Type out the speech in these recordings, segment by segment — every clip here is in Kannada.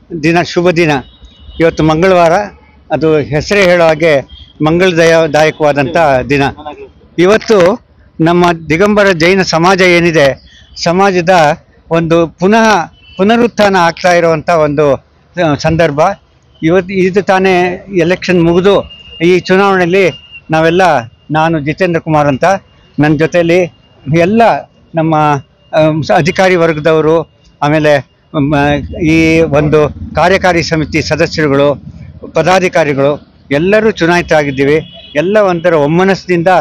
ದಿನ, ಶುಭ ದಿನ. ಇವತ್ತು ಮಂಗಳವಾರ, ಅದು ಹೆಸರೇ ಹೇಳೋ ಹಾಗೆ ಮಂಗಳದಾಯಕವಾದಂಥ ದಿನ. ಇವತ್ತು ನಮ್ಮ ದಿಗಂಬರ ಜೈನ ಸಮಾಜ ಏನಿದೆ, ಸಮಾಜದ ಒಂದು ಪುನರುತ್ಥಾನ ಆಗ್ತಾ ಇರುವಂಥ ಒಂದು ಸಂದರ್ಭ. ಇದು ತಾನೇ ಎಲೆಕ್ಷನ್ ಮುಗಿದು ಈ ಚುನಾವಣೆಯಲ್ಲಿ ನಾವೆಲ್ಲ, ನಾನು ಜಿತೇಂದ್ರ ಕುಮಾರ್ ಅಂತ, ನನ್ನ ಜೊತೆಯಲ್ಲಿ ಎಲ್ಲ ನಮ್ಮ ಅಧಿಕಾರಿ ವರ್ಗದವರು, ಆಮೇಲೆ ಈ ಒಂದು ಕಾರ್ಯಕಾರಿ ಸಮಿತಿ ಸದಸ್ಯರುಗಳು, ಪದಾಧಿಕಾರಿಗಳು ಎಲ್ಲರೂ ಚುನಾಯಿತ ಆಗಿದ್ದೀವಿ. ಎಲ್ಲ ಒಂಥರ ಒಮ್ಮನಸ್ಸಿನಿಂದ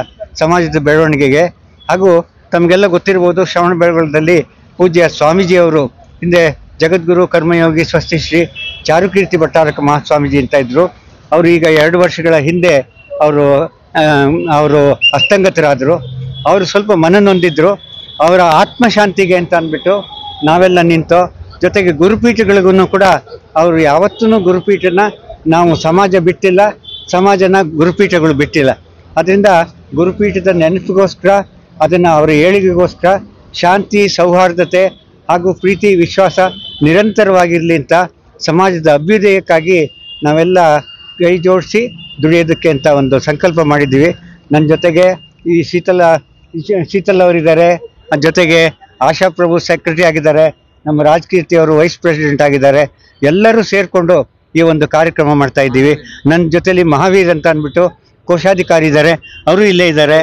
ಸಮಾಜದ ಬೆಳವಣಿಗೆಗೆ. ಹಾಗೂ ತಮಗೆಲ್ಲ ಗೊತ್ತಿರ್ಬೋದು, ಶ್ರವಣಬೆಳಗೊಳದಲ್ಲಿ ಪೂಜ್ಯ ಸ್ವಾಮೀಜಿಯವರು ಹಿಂದೆ ಜಗದ್ಗುರು ಕರ್ಮಯೋಗಿ ಸ್ವಸ್ತಿಶ್ರೀ ಚಾರುಕೀರ್ತಿ ಭಟ್ಟಾರಕ ಮಹಾಸ್ವಾಮೀಜಿ ಅಂತ ಇದ್ದರು. ಅವರು ಈಗ 2 ವರ್ಷಗಳ ಹಿಂದೆ ಅವರು ಅಸ್ತಂಗತರಾದರು. ಅವರು ಸ್ವಲ್ಪ ಮನನೊಂದಿದ್ರು. ಅವರ ಆತ್ಮಶಾಂತಿಗೆ ಅಂತ ಅಂದ್ಬಿಟ್ಟು ನಾವೆಲ್ಲ ನಿಂತು, ಜೊತೆಗೆ ಗುರುಪೀಠಗಳಿಗೂ ಕೂಡ ಅವರು ಯಾವತ್ತೂ ಗುರುಪೀಠನ ನಾವು ಸಮಾಜ ಬಿಟ್ಟಿಲ್ಲ, ಸಮಾಜನ ಗುರುಪೀಠಗಳು ಬಿಟ್ಟಿಲ್ಲ. ಅದರಿಂದ ಗುರುಪೀಠದ ನೆನಪಿಗೋಸ್ಕರ, ಅದನ್ನು ಅವರ ಏಳಿಗೆಗೋಸ್ಕರ ಶಾಂತಿ, ಸೌಹಾರ್ದತೆ ಹಾಗೂ ಪ್ರೀತಿ, ವಿಶ್ವಾಸ ನಿರಂತರವಾಗಿರಲಿ ಅಂತ ಸಮಾಜದ ಅಭ್ಯುದಯಕ್ಕಾಗಿ ನಾವೆಲ್ಲ ಕೈ ಜೋಡಿಸಿ ದುಡಿಯೋದಕ್ಕೆ ಅಂತ ಒಂದು ಸಂಕಲ್ಪ ಮಾಡಿದ್ದೀವಿ. ನನ್ನ ಜೊತೆಗೆ ಈ ಶೀತಲ್ ಅವರಿದ್ದಾರೆ, ಜೊತೆಗೆ ಆಶಾಪ್ರಭು ಸೆಕ್ರೆಟರಿ ಆಗಿದ್ದಾರೆ, ನಮ್ಮ ರಾಜಕೀರ್ತಿ ಅವರು ವೈಸ್ ಪ್ರೆಸಿಡೆಂಟ್ ಆಗಿದ್ದಾರೆ. ಎಲ್ಲರೂ ಸೇರಿಕೊಂಡು ಈ ಒಂದು ಕಾರ್ಯಕ್ರಮ ಮಾಡ್ತಾ ಇದ್ದೀವಿ. ನನ್ನ ಜೊತೆಲಿ ಮಹಾವೀರ್ ಅಂತ ಅಂದ್ಬಿಟ್ಟು ಕೋಶಾಧಿಕಾರಿ ಇದ್ದಾರೆ, ಅವರು ಇಲ್ಲೇ ಇದ್ದಾರೆ.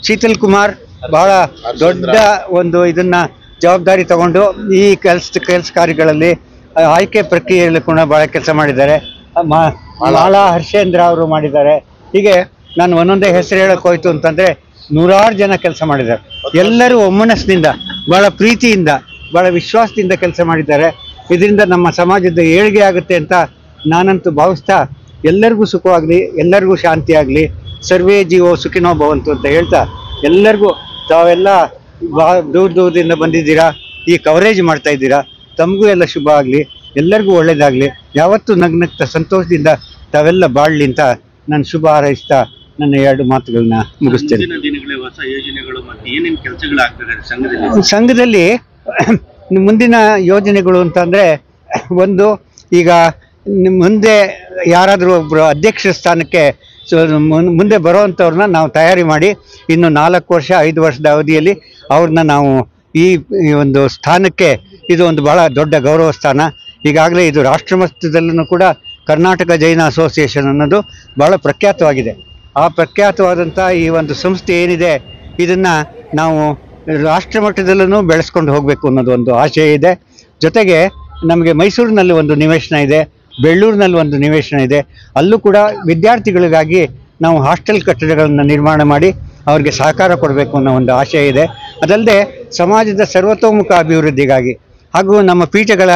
ಶೀತಲ್ ಕುಮಾರ್ ಬಹಳ ದೊಡ್ಡ ಒಂದು ಇದನ್ನ ಜವಾಬ್ದಾರಿ ತಗೊಂಡು ಈ ಕೆಲಸ ಕಾರ್ಯಗಳಲ್ಲಿ ಆಯ್ಕೆ ಪ್ರಕ್ರಿಯೆಯಲ್ಲಿ ಕೂಡ ಬಹಳ ಕೆಲಸ ಮಾಡಿದ್ದಾರೆ. ಮಾಲಾ ಹರ್ಷೇಂದ್ರ ಅವರು ಮಾಡಿದ್ದಾರೆ. ಹೀಗೆ ನಾನು ಒಂದೊಂದೇ ಹೆಸರು ಹೇಳಕ್ಕೆ ಹೋಯ್ತು ಅಂತಂದರೆ 100 ಜನ ಕೆಲಸ ಮಾಡಿದ್ದಾರೆ. ಎಲ್ಲರೂ ಒಮ್ಮನಸ್ಸಿನಿಂದ, ಭಾಳ ಪ್ರೀತಿಯಿಂದ, ಭಾಳ ವಿಶ್ವಾಸದಿಂದ ಕೆಲಸ ಮಾಡಿದ್ದಾರೆ. ಇದರಿಂದ ನಮ್ಮ ಸಮಾಜದ ಏಳಿಗೆ ಆಗುತ್ತೆ ಅಂತ ನಾನಂತೂ ಭಾವಿಸ್ತಾ, ಎಲ್ಲರಿಗೂ ಸುಖವಾಗಲಿ, ಎಲ್ಲರಿಗೂ ಶಾಂತಿ ಆಗಲಿ, ಸರ್ವೇ ಜೀವೋ ಸುಖಿನೋ ಭವಂತು ಅಂತ ಹೇಳ್ತಾ, ಎಲ್ಲರಿಗೂ ತಾವೆಲ್ಲ ದೂರದಿಂದ ಬಂದಿದ್ದೀರಾ, ಈ ಕವರೇಜ್ ಮಾಡ್ತಾ ಇದ್ದೀರಾ, ತಮಗೂ ಎಲ್ಲ ಶುಭ ಆಗಲಿ, ಎಲ್ಲರಿಗೂ ಒಳ್ಳೇದಾಗಲಿ, ಯಾವತ್ತೂ ನಗ್ನಗ್ತಾ ಸಂತೋಷದಿಂದ ತಾವೆಲ್ಲ ಬಾಳಲಿ ಅಂತ ನಾನು ಶುಭ ಹಾರೈಸ್ತಾ ನನ್ನ 2 ಮಾತುಗಳನ್ನ ಮುಗಿಸ್ತೇನೆ. ಸಂಘದಲ್ಲಿ ಮುಂದಿನ ಯೋಜನೆಗಳು ಅಂತಂದರೆ, ಒಂದು, ಈಗ ಮುಂದೆ ಯಾರಾದರೂ ಒಬ್ಬರು ಅಧ್ಯಕ್ಷ ಸ್ಥಾನಕ್ಕೆ ಮುಂದೆ ಬರೋವಂಥವ್ರನ್ನ ನಾವು ತಯಾರಿ ಮಾಡಿ, ಇನ್ನು 4 ವರ್ಷ 5 ವರ್ಷದ ಅವಧಿಯಲ್ಲಿ ಅವ್ರನ್ನ ನಾವು ಈ ಒಂದು ಸ್ಥಾನಕ್ಕೆ, ಇದು ಒಂದು ಬಹಳ ದೊಡ್ಡ ಗೌರವ ಸ್ಥಾನ. ಈಗಾಗಲೇ ಇದು ರಾಷ್ಟ್ರಮಟ್ಟದಲ್ಲೂ ಕೂಡ ಕರ್ನಾಟಕ ಜೈನ ಅಸೋಸಿಯೇಷನ್ ಅನ್ನೋದು ಬಹಳ ಪ್ರಖ್ಯಾತವಾಗಿದೆ. ಆ ಪ್ರಖ್ಯಾತವಾದಂಥ ಈ ಒಂದು ಸಂಸ್ಥೆ ಏನಿದೆ, ಇದನ್ನು ನಾವು ರಾಷ್ಟ್ರ ಮಟ್ಟದಲ್ಲೂ ಬೆಳೆಸ್ಕೊಂಡು ಹೋಗಬೇಕು ಅನ್ನೋದು ಒಂದು ಆಶಯ ಇದೆ. ಜೊತೆಗೆ ನಮಗೆ ಮೈಸೂರಿನಲ್ಲಿ ಒಂದು ನಿವೇಶನ ಇದೆ, ಬೆಳ್ಳೂರಿನಲ್ಲಿ ಒಂದು ನಿವೇಶನ ಇದೆ. ಅಲ್ಲೂ ಕೂಡ ವಿದ್ಯಾರ್ಥಿಗಳಿಗಾಗಿ ನಾವು ಹಾಸ್ಟೆಲ್ ಕಟ್ಟಡಗಳನ್ನು ನಿರ್ಮಾಣ ಮಾಡಿ ಅವ್ರಿಗೆ ಸಹಕಾರ ಕೊಡಬೇಕು ಅನ್ನೋ ಒಂದು ಆಶಯ ಇದೆ. ಅದಲ್ಲದೆ ಸಮಾಜದ ಸರ್ವತೋಮುಖ ಅಭಿವೃದ್ಧಿಗಾಗಿ ಹಾಗೂ ನಮ್ಮ ಪೀಠಗಳ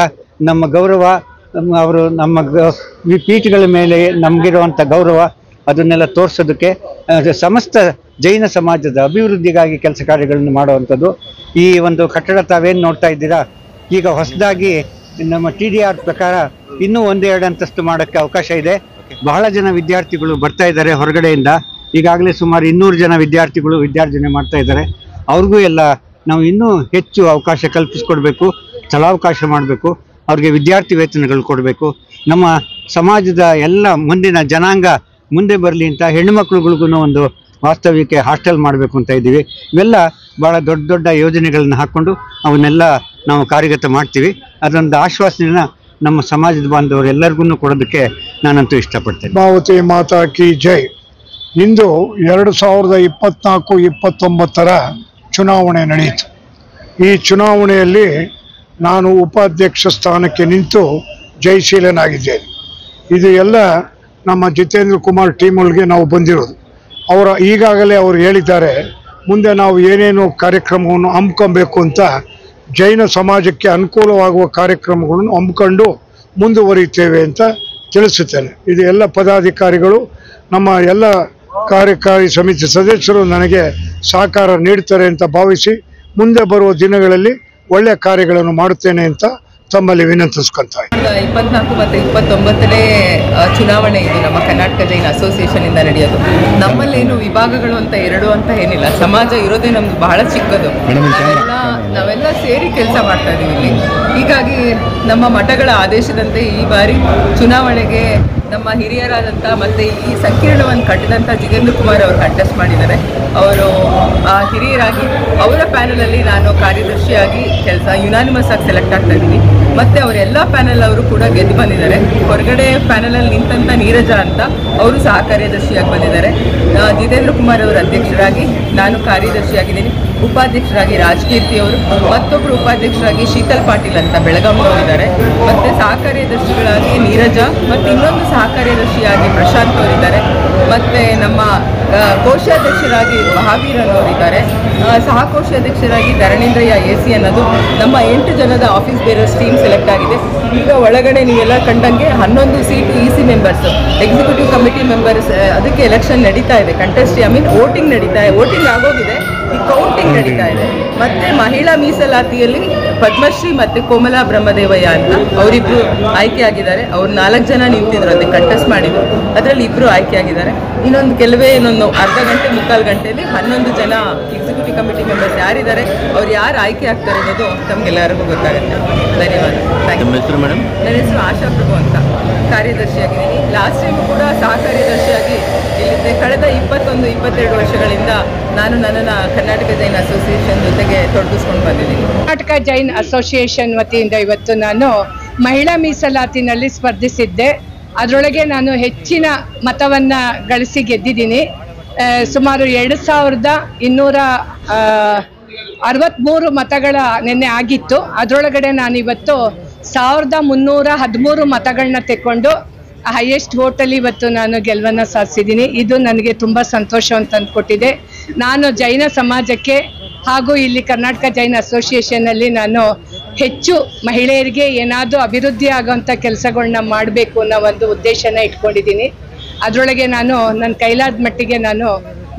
ನಮ್ಮ ಗೌರವ, ಅವರು ನಮ್ಮ ಪೀಠಗಳ ಮೇಲೆ ನಮಗಿರುವಂಥ ಗೌರವ, ಅದನ್ನೆಲ್ಲ ತೋರಿಸೋದಕ್ಕೆ ಸಮಸ್ತ ಜೈನ ಸಮಾಜದ ಅಭಿವೃದ್ಧಿಗಾಗಿ ಕೆಲಸ ಕಾರ್ಯಗಳನ್ನು ಮಾಡುವಂಥದ್ದು. ಈ ಒಂದು ಕಟ್ಟಡ ತಾವೇನು ನೋಡ್ತಾ ಇದ್ದೀರಾ, ಈಗ ಹೊಸದಾಗಿ ನಮ್ಮ TDR ಪ್ರಕಾರ ಇನ್ನೂ 1-2 ಅಂತಸ್ತು ಮಾಡೋಕ್ಕೆ ಅವಕಾಶ ಇದೆ. ಬಹಳ ಜನ ವಿದ್ಯಾರ್ಥಿಗಳು ಬರ್ತಾ ಇದ್ದಾರೆ ಹೊರಗಡೆಯಿಂದ. ಈಗಾಗಲೇ ಸುಮಾರು 200 ಜನ ವಿದ್ಯಾರ್ಥಿಗಳು ವಿದ್ಯಾರ್ಜನೆ ಮಾಡ್ತಾ ಇದ್ದಾರೆ. ಅವ್ರಿಗೂ ಎಲ್ಲ ನಾವು ಇನ್ನೂ ಹೆಚ್ಚು ಅವಕಾಶ ಕಲ್ಪಿಸ್ಕೊಡ್ಬೇಕು, ಸ್ಥಳಾವಕಾಶ ಮಾಡಬೇಕು, ಅವ್ರಿಗೆ ವಿದ್ಯಾರ್ಥಿ ವೇತನಗಳು ಕೊಡಬೇಕು. ನಮ್ಮ ಸಮಾಜದ ಎಲ್ಲ ಮುಂದಿನ ಜನಾಂಗ ಮುಂದೆ ಬರಲಿ ಅಂತ ಹೆಣ್ಣುಮಕ್ಳುಗಳಿಗೂ ಒಂದು ವಾಸ್ತವ್ಯಕ್ಕೆ ಹಾಸ್ಟೆಲ್ ಮಾಡಬೇಕು ಅಂತ ಇದ್ದೀವಿ. ಇವೆಲ್ಲ ಭಾಳ ದೊಡ್ಡ ದೊಡ್ಡ ಯೋಜನೆಗಳನ್ನ ಹಾಕ್ಕೊಂಡು ಅವನ್ನೆಲ್ಲ ನಾವು ಕಾರ್ಯಗತ ಮಾಡ್ತೀವಿ. ಅದೊಂದು ಆಶ್ವಾಸನೆನ ನಮ್ಮ ಸಮಾಜದ ಬಾಂಧವರು ಎಲ್ಲರಿಗೂ ಕೊಡೋದಕ್ಕೆ ನಾನಂತೂ ಇಷ್ಟಪಡ್ತೇನೆ. ಭಾವತಿ ಮಾತಾ ಕಿ ಜೈ. ಇಂದು 2024-29 ಚುನಾವಣೆ ನಡೆಯಿತು. ಈ ಚುನಾವಣೆಯಲ್ಲಿ ನಾನು ಉಪಾಧ್ಯಕ್ಷ ಸ್ಥಾನಕ್ಕೆ ನಿಂತು ಜಯಶೀಲನಾಗಿದ್ದೇನೆ. ಇದು ಎಲ್ಲ ನಮ್ಮ ಜಿತೇಂದ್ರ ಕುಮಾರ್ ಟೀಮ್ಗಳಿಗೆ ನಾವು ಬಂದಿರೋದು. ಈಗಾಗಲೇ ಅವರು ಹೇಳಿದ್ದಾರೆ, ಮುಂದೆ ನಾವು ಏನೇನು ಕಾರ್ಯಕ್ರಮವನ್ನು ಹಮ್ಮಿಕೊಬೇಕು ಅಂತ, ಜೈನ ಸಮಾಜಕ್ಕೆ ಅನುಕೂಲವಾಗುವ ಕಾರ್ಯಕ್ರಮಗಳನ್ನು ಹಮ್ಮಿಕೊಂಡು ಮುಂದುವರಿಯುತ್ತೇವೆ ಅಂತ ತಿಳಿಸುತ್ತೇನೆ. ಇದು ಎಲ್ಲ ಪದಾಧಿಕಾರಿಗಳು, ನಮ್ಮ ಎಲ್ಲ ಕಾರ್ಯಕಾರಿ ಸಮಿತಿ ಸದಸ್ಯರು ನನಗೆ ಸಹಕಾರ ನೀಡ್ತಾರೆ ಅಂತ ಭಾವಿಸಿ ಮುಂದೆ ಬರುವ ದಿನಗಳಲ್ಲಿ ಒಳ್ಳೆಯ ಕಾರ್ಯಗಳನ್ನು ಮಾಡುತ್ತೇನೆ ಅಂತ ತಮ್ಮಲ್ಲಿ ವಿನಂತಿಸ್ಕೊಂತ ಇದ್ದೀನಿ. 24 ಮತ್ತು 29ನೇ ಚುನಾವಣೆ ಇದು ನಮ್ಮ ಕರ್ನಾಟಕ ಜೈನ ಅಸೋಸಿಯೇಷನ್ ಇಂದ ನಡೆಯೋದು. ನಮ್ಮಲ್ಲೇನು ವಿಭಾಗಗಳು ಅಂತ ಎರಡು ಅಂತ ಏನಿಲ್ಲ, ಸಮಾಜ ಇರೋದೇ ನಮ್ದು ಬಹಳ ಚಿಕ್ಕದು. ನಾವೆಲ್ಲ ಸೇರಿ ಕೆಲಸ ಮಾಡ್ತಾ ಇದೀವಿ ಇಲ್ಲಿ. ಹೀಗಾಗಿ ನಮ್ಮ ಮಠಗಳ ಆದೇಶದಂತೆ ಈ ಬಾರಿ ಚುನಾವಣೆಗೆ ನಮ್ಮ ಹಿರಿಯರಾದಂಥ ಮತ್ತು ಈ ಸಂಕೀರ್ಣವನ್ನು ಕಟ್ಟಿದಂಥ ಜಿಗೇಂದ್ರ ಕುಮಾರ್ ಅವರು ಕಂಟೆಸ್ಟ್ ಮಾಡಿದ್ದಾರೆ. ಅವರು ಹಿರಿಯರಾಗಿ ಅವರ ಪ್ಯಾನಲಲ್ಲಿ ನಾನು ಕಾರ್ಯದರ್ಶಿಯಾಗಿ ಯುನಾನಿಮಸ್ ಆಗಿ ಸೆಲೆಕ್ಟ್ ಆಗ್ತಾ ಇದ್ದೀನಿ. ಮತ್ತು ಅವರೆಲ್ಲ ಪ್ಯಾನಲ್ ಅವರು ಕೂಡ ಗೆದ್ದು ಬಂದಿದ್ದಾರೆ. ಹೊರಗಡೆ ಪ್ಯಾನಲಲ್ಲಿ ನಿಂತಂಥ ನೀರಜ ಅಂತ ಅವರು ಸಹ ಕಾರ್ಯದರ್ಶಿಯಾಗಿ ಬಂದಿದ್ದಾರೆ. ಜಿತೇಂದ್ರ ಕುಮಾರ್ ಅವರ ಅಧ್ಯಕ್ಷರಾಗಿ ನಾನು ಕಾರ್ಯದರ್ಶಿಯಾಗಿದ್ದೀನಿ. ಉಪಾಧ್ಯಕ್ಷರಾಗಿ ರಾಜಕೀರ್ತಿ ಅವರು, ಮತ್ತೊಬ್ಬರು ಉಪಾಧ್ಯಕ್ಷರಾಗಿ ಶೀತಲ್ ಪಾಟೀಲ್ ಅಂತ ಬೆಳಗಾವಿಯವರಿದ್ದಾರೆ. ಮತ್ತು ಸಹ ಕಾರ್ಯದರ್ಶಿಗಳಾಗಿ ನೀರಜ ಮತ್ತು ಇನ್ನೊಂದು ಸಹ ಕಾರ್ಯದರ್ಶಿಯಾಗಿ ಪ್ರಶಾಂತ್ ಅವರಿದ್ದಾರೆ. ಮತ್ತು ನಮ್ಮ ಕೋಶಾಧ್ಯಕ್ಷರಾಗಿ ಮಹಾವೀರನ್ ಅವರಿದ್ದಾರೆ. ಸಹ ಕೋಶಾಧ್ಯಕ್ಷರಾಗಿ ಧರಣೇಂದ್ರಯ್ಯ AC ಅನ್ನೋದು ನಮ್ಮ 8 ಜನದ ಆಫೀಸ್ ಬೇರರ್ಸ್ ಟೀಮ್ ಸೆಲೆಕ್ಟ್ ಆಗಿದೆ. ಈಗ ಒಳಗಡೆ ನೀವೆಲ್ಲ ಕಂಡಂಗೆ 11 seat EC members, executive committee members, ಅದಕ್ಕೆ ಎಲೆಕ್ಷನ್ ನಡೀತಾ ಇದೆ. ವೋಟಿಂಗ್ ನಡೀತಾ ಇದೆ. ವೋಟಿಂಗ್ ಆಗೋಗಿದೆ, ಈ ಕೌಂಟಿಂಗ್ ನಡೀತಾ ಇದೆ. ಮತ್ತು ಮಹಿಳಾ ಮೀಸಲಾತಿಯಲ್ಲಿ ಪದ್ಮಶ್ರೀ ಮತ್ತು ಕೋಮಲಾ ಬ್ರಹ್ಮದೇವಯ್ಯ ಅಂತ ಅವರಿಬ್ಬರು ಆಯ್ಕೆ ಆಗಿದ್ದಾರೆ. ಅವ್ರು 4 ಜನ ನಿಂತಿದ್ರು, ಅದಕ್ಕೆ ಕಂಟೆಸ್ಟ್ ಮಾಡಿದ್ರು. ಅದರಲ್ಲಿ ಇಬ್ಬರು ಆಯ್ಕೆ ಆಗಿದ್ದಾರೆ. ಇನ್ನೊಂದು ಅರ್ಧ ಗಂಟೆ ಮುಕ್ಕಾಲು ಗಂಟೆಯಲ್ಲಿ 11 ಜನ ಎಕ್ಸಿಕ್ಯೂಟಿವ್ ಕಮಿಟಿ ಮೆಂಬರ್ಸ್ ಯಾರಿದ್ದಾರೆ, ಅವ್ರು ಯಾರು ಆಯ್ಕೆ ಆಗ್ತಾರೆ ಅನ್ನೋದು ತಮಗೆಲ್ಲರಿಗೂ ಗೊತ್ತಾಗುತ್ತೆ. ಧನ್ಯವಾದ. ಮೇಡಮ್, ನನ್ನ ಹೆಸರು ಆಶಾ ಪ್ರಭು ಅಂತ, ಕಾರ್ಯದರ್ಶಿಯಾಗಿದ್ದೀನಿ. ಲಾಸ್ಟ್ ಟೈಮು ಕೂಡ ಸಹ ಕಾರ್ಯದರ್ಶಿಯಾಗಿ ಇಲ್ಲಿದ್ದೆ. ಕಳೆದ 21-22 ವರ್ಷಗಳಿಂದ ನಾನು ನನ್ನನ್ನು ಕರ್ನಾಟಕ ಜೈನ್ ಅಸೋಸಿಯೇಷನ್ ಜೊತೆಗೆ ತೊಡಗಿಸ್ಕೊಂಡು ಬಂದಿದ್ದೀನಿ. ಕರ್ನಾಟಕ ಜೈನ್ ಅಸೋಸಿಯೇಷನ್ ವತಿಯಿಂದ ಇವತ್ತು ನಾನು ಮಹಿಳಾ ಮೀಸಲಾತಿನಲ್ಲಿ ಸ್ಪರ್ಧಿಸಿದ್ದೆ. ಅದರೊಳಗೆ ನಾನು ಹೆಚ್ಚಿನ ಮತವನ್ನು ಗಳಿಸಿ ಗೆದ್ದಿದ್ದೀನಿ. ಸುಮಾರು 2263 ಮತಗಳ ನಿನ್ನೆ ಆಗಿತ್ತು. ಅದರೊಳಗಡೆ ನಾನು ಇವತ್ತು 1313 ಮತಗಳನ್ನ ತೆಕ್ಕೊಂಡು ಹೈಯೆಸ್ಟ್ ವೋಟಲ್ಲಿ ಇವತ್ತು ನಾನು ಗೆಲುವನ್ನು ಸಾಧಿಸಿದ್ದೀನಿ. ಇದು ನನಗೆ ತುಂಬ ಸಂತೋಷವನ್ನು ತಂದುಕೊಟ್ಟಿದೆ. ನಾನು ಜೈನ ಸಮಾಜಕ್ಕೆ ಹಾಗೂ ಇಲ್ಲಿ ಕರ್ನಾಟಕ ಜೈನ ಅಸೋಸಿಯೇಷನ್ನಲ್ಲಿ ನಾನು ಹೆಚ್ಚು ಮಹಿಳೆಯರಿಗೆ ಏನಾದರೂ ಅಭಿವೃದ್ಧಿ ಆಗೋವಂಥ ಕೆಲಸಗಳನ್ನ ಮಾಡಬೇಕು ಅನ್ನೋ ಒಂದು ಉದ್ದೇಶನ ಇಟ್ಕೊಂಡಿದ್ದೀನಿ. ಅದರೊಳಗೆ ನಾನು ನನ್ನ ಕೈಲಾದ ಮಟ್ಟಿಗೆ ನಾನು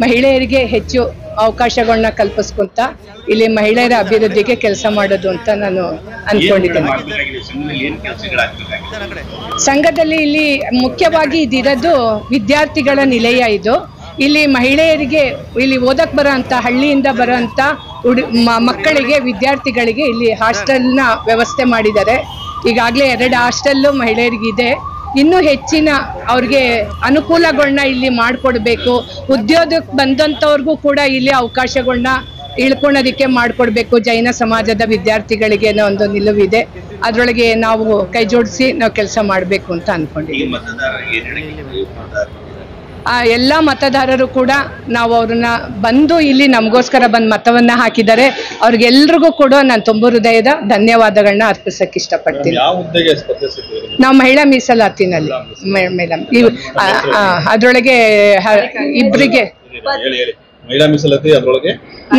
ಮಹಿಳೆಯರಿಗೆ ಹೆಚ್ಚು ಅವಕಾಶಗಳನ್ನ ಕಲ್ಪಿಸ್ಕೊಂತ ಇಲ್ಲಿ ಮಹಿಳೆಯರ ಅಭಿವೃದ್ಧಿಗೆ ಕೆಲಸ ಮಾಡೋದು ಅಂತ ನಾನು ಅಂದ್ಕೊಂಡಿದ್ದೇನೆ. ಸಂಘದಲ್ಲಿ ಇಲ್ಲಿ ಮುಖ್ಯವಾಗಿ ಇದಿರೋದು ವಿದ್ಯಾರ್ಥಿಗಳ ನಿಲಯ. ಇದು ಇಲ್ಲಿ ಮಹಿಳೆಯರಿಗೆ ಇಲ್ಲಿ ಓದಕ್ಕೆ ಬರೋಂಥ ಹಳ್ಳಿಯಿಂದ ಬರೋಂಥ ಮಕ್ಕಳಿಗೆ ವಿದ್ಯಾರ್ಥಿಗಳಿಗೆ ಇಲ್ಲಿ ಹಾಸ್ಟೆಲ್ನ ವ್ಯವಸ್ಥೆ ಮಾಡಿದ್ದಾರೆ. ಈಗಾಗಲೇ 2 ಹಾಸ್ಟೆಲ್ಲು ಮಹಿಳೆಯರಿಗಿದೆ. ಇನ್ನೂ ಹೆಚ್ಚಿನ ಅವ್ರಿಗೆ ಅನುಕೂಲಗಳನ್ನ ಇಲ್ಲಿ ಮಾಡಿಕೊಡ್ಬೇಕು. ಉದ್ಯೋಗಕ್ಕೆ ಬಂದಂಥವ್ರಿಗೂ ಕೂಡ ಇಲ್ಲಿ ಅವಕಾಶಗಳನ್ನ ಇಳ್ಕೊಳ್ಳೋದಕ್ಕೆ ಮಾಡಿಕೊಡ್ಬೇಕು. ಜೈನ ಸಮಾಜದ ವಿದ್ಯಾರ್ಥಿಗಳಿಗೆ ಅನ್ನೋ ಒಂದು ನಿಲುವಿದೆ. ಅದರೊಳಗೆ ನಾವು ಕೈ ಜೋಡಿಸಿ ನಾವು ಕೆಲಸ ಮಾಡಬೇಕು ಅಂತ ಅಂದ್ಕೊಂಡಿದ್ದೀವಿ. ಎಲ್ಲ ಮತದಾರರು ಕೂಡ ನಾವು ಅವ್ರನ್ನ ಬಂದು ಇಲ್ಲಿ ನಮಗೋಸ್ಕರ ಬಂದು ಮತವನ್ನು ಹಾಕಿದ್ದಾರೆ. ಅವ್ರಿಗೆಲ್ರಿಗೂ ಕೂಡ ನಾನು ತುಂಬ ಹೃದಯದ ಧನ್ಯವಾದಗಳನ್ನ ಅರ್ಪಿಸಕ್ಕೆ ಇಷ್ಟಪಡ್ತೀನಿ. ನಾವು ಮಹಿಳಾ ಮೀಸಲಾತಿನಲ್ಲಿ ಮೇಡಮ್ ಅದರೊಳಗೆ ಇಬ್ಬರಿಗೆ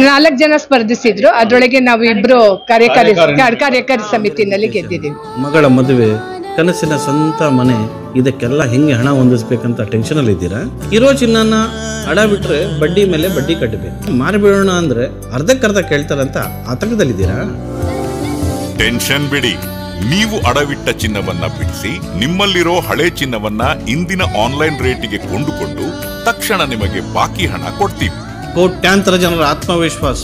4 ಜನ ಸ್ಪರ್ಧಿಸಿದ್ರು. ಅದರೊಳಗೆ ನಾವು ಇಬ್ರು ಕಾರ್ಯಕಾರಿ ಸಮಿತಿನಲ್ಲಿ ಗೆದ್ದಿದ್ದೀವಿ. ಮಗಳ ಮದುವೆ, ಕನಸಿನ ಸ್ವಂತ ಮನೆ, ಇದಕ್ಕೆಲ್ಲ ಹೆಂಗೆ ಹಣ ಹೊಂದಿಸ್ಬೇಕಂತ ಟೆನ್ಷನ್ ಅಲ್ಲಿ ಇದ್ದೀರಾ? ಇರೋ ಚಿನ್ನನ ಅಡ ಬಿಟ್ರೆ ಬಡ್ಡಿ ಮೇಲೆ ಬಡ್ಡಿ ಕಟ್ಟಬೇಕು. ಮಾರಿಬಿಡೋಣ ಅಂದ್ರೆ ಅರ್ಧಕ್ಕರ್ಧ ಕೇಳ್ತಾರಂತ ಆತಂಕದಲ್ಲಿದ್ದೀರಾ? ಟೆನ್ಷನ್ ಬಿಡಿ, ನೀವು ಅಡವಿಟ್ಟ ಚಿನ್ನವನ್ನ ಬಿಡಿಸಿ ನಿಮ್ಮಲ್ಲಿರೋ ಹಳೆ ಚಿನ್ನವನ್ನ ಇಂದಿನ ಆನ್ಲೈನ್ ರೇಟಿಗೆ ಕೊಂಡುಕೊಂಡು ತಕ್ಷಣ ನಿಮಗೆ ಬಾಕಿ ಹಣ ಕೊಡ್ತೀವಿ. ಕೋಟ್ಯಾಂತರ ಜನರ ಆತ್ಮವಿಶ್ವಾಸ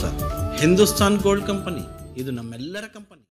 ಹಿಂದೂಸ್ತಾನ್ ಗೋಲ್ಡ್ ಕಂಪನಿ, ಇದು ನಮ್ಮೆಲ್ಲರ ಕಂಪನಿ.